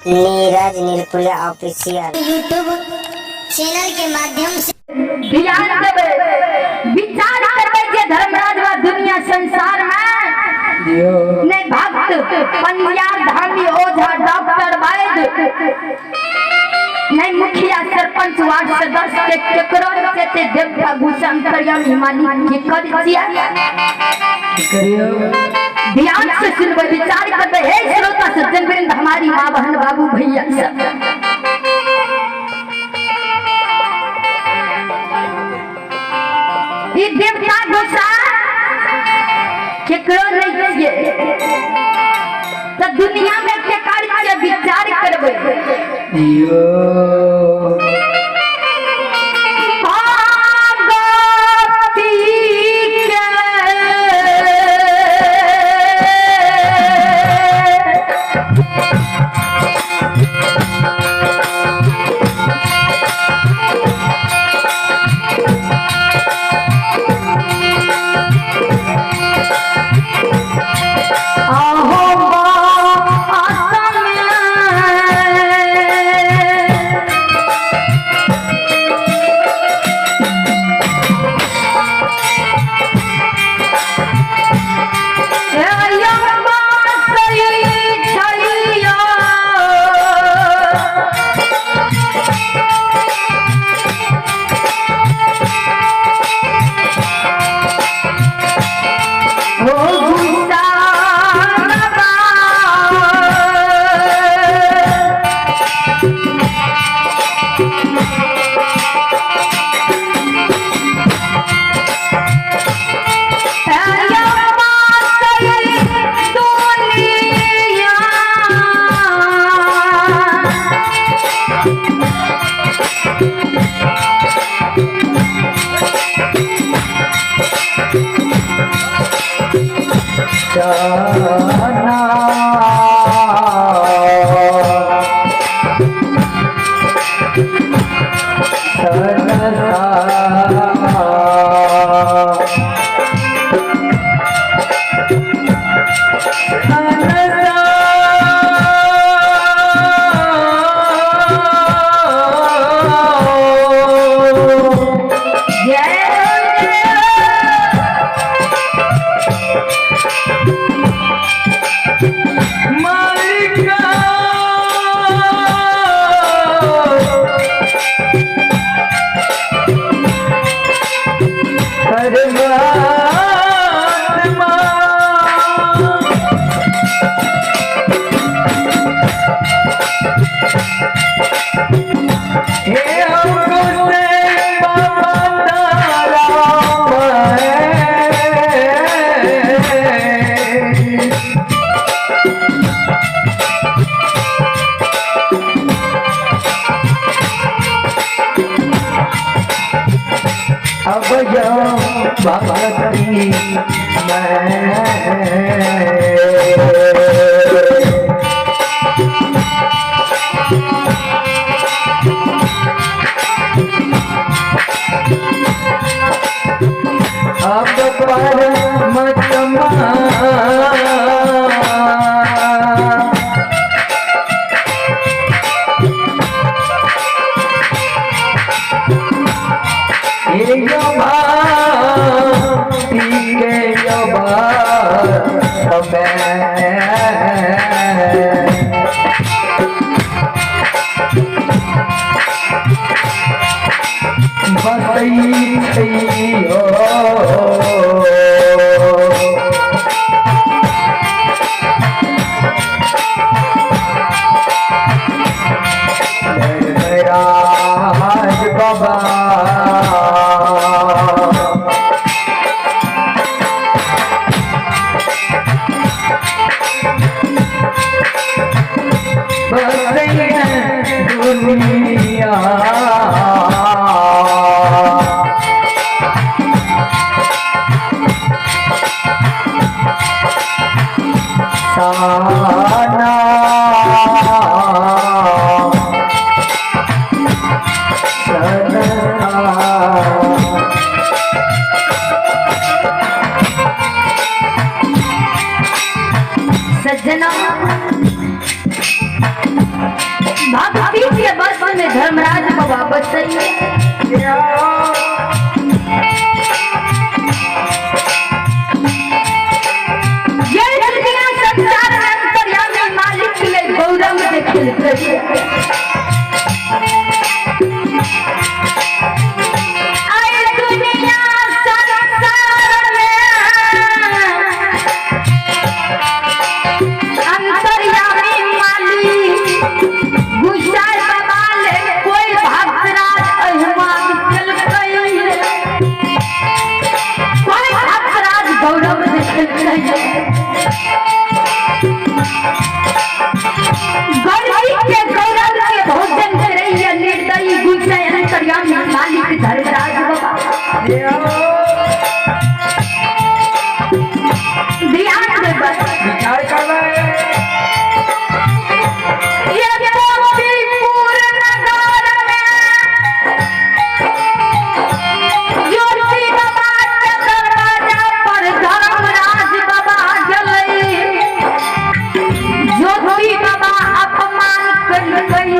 Neeraj नीलपुरिया official YouTube channel के माध्यम से ध्यान देवे विचार करबे जे धर्मराज व दुनिया संसार में ने भक्त पंडियार धामी ओझा डॉक्टर वैद्य नहीं मुखिया सरपंच वार्ड सदस्य के केकरो जते देवता भूषण करियम मालिक के कर दिया करियो ध्यान से सुनबे विचार करबे हे श्रोता सज्जन वृंद हमारी मां बहन बाबू भैया सब ये देवता गुस्सा केकरो नहीं छिए तो दुनिया में के कार्य विचार करबे दियो भक्ति अब पर मतमा सज्जना भक्ति के बस में धर्मराज बाबा बसैया ये दुनिया संसार में अंतर्यामी मालिक के गौरव से खिल गई आई दुनिया संसार में अंतर्यामी मालिक गुसाई बाबा ले कोई भक्तराज अहिमान चल गई कोई भक्तराज गौरव से खिल गई गौरव के गौरव के भोजन से रही है निर्दयी गुसाई अंतर्यामी मालिक धर्मराज बाबा ध्यान दे बस विचार करना है ये मोतीपुर नगर में ज्योति बाबा के दरवाजा पर धर्मराज बाबा जलई ज्योति बाबा अपमान कर गई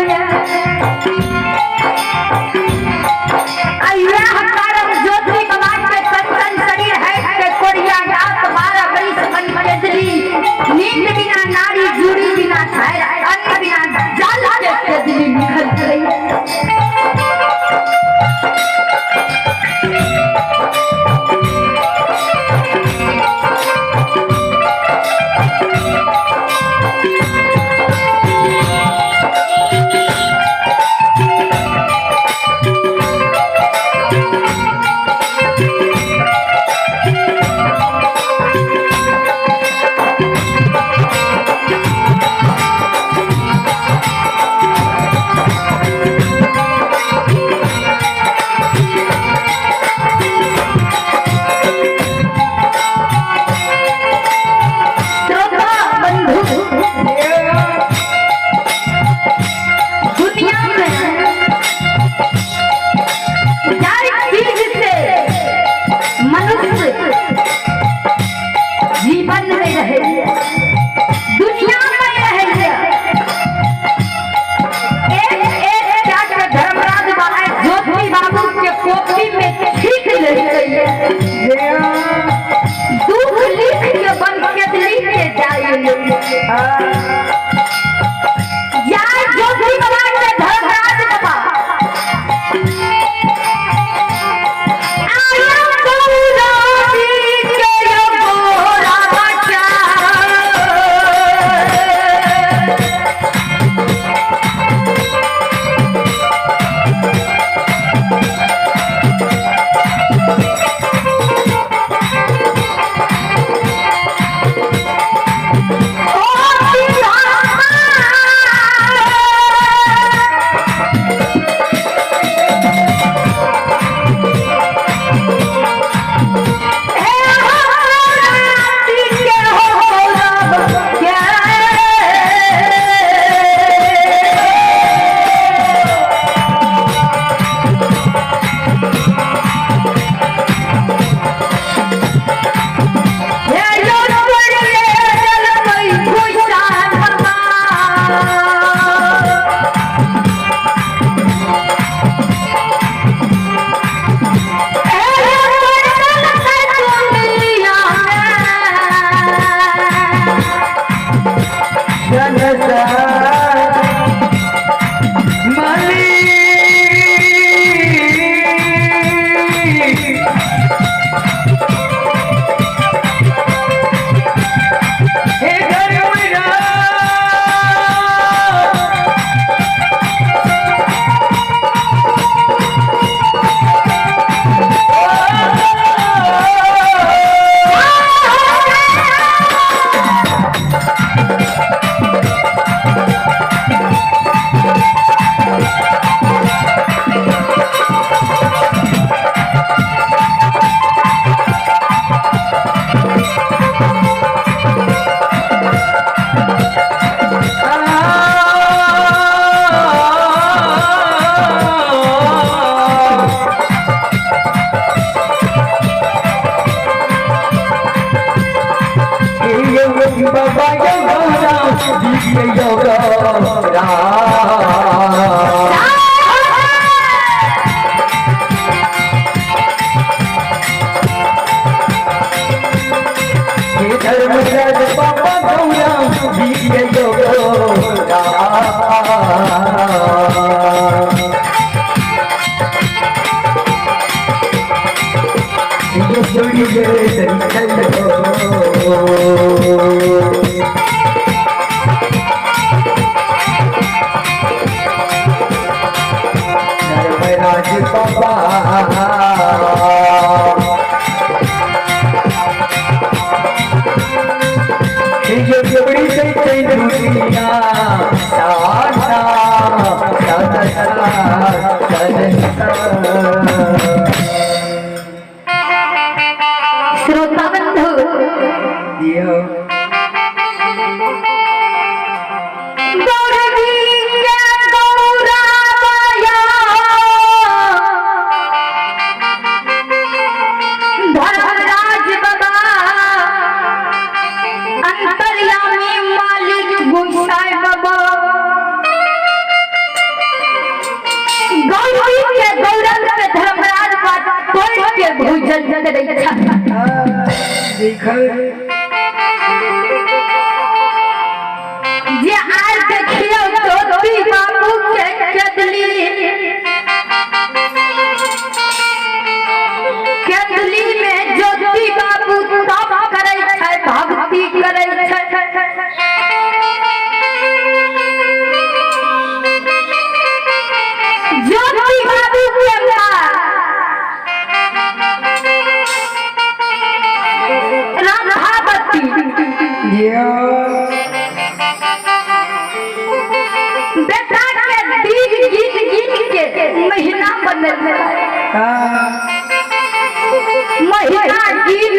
छै जे आज देखियो ज्योति बाबू के केतली में ज्योति बाबू तप करे छै भक्ति करे छै ज्योति बाबू के राधावती बेटा के गीत के महीना बनल महीना गिन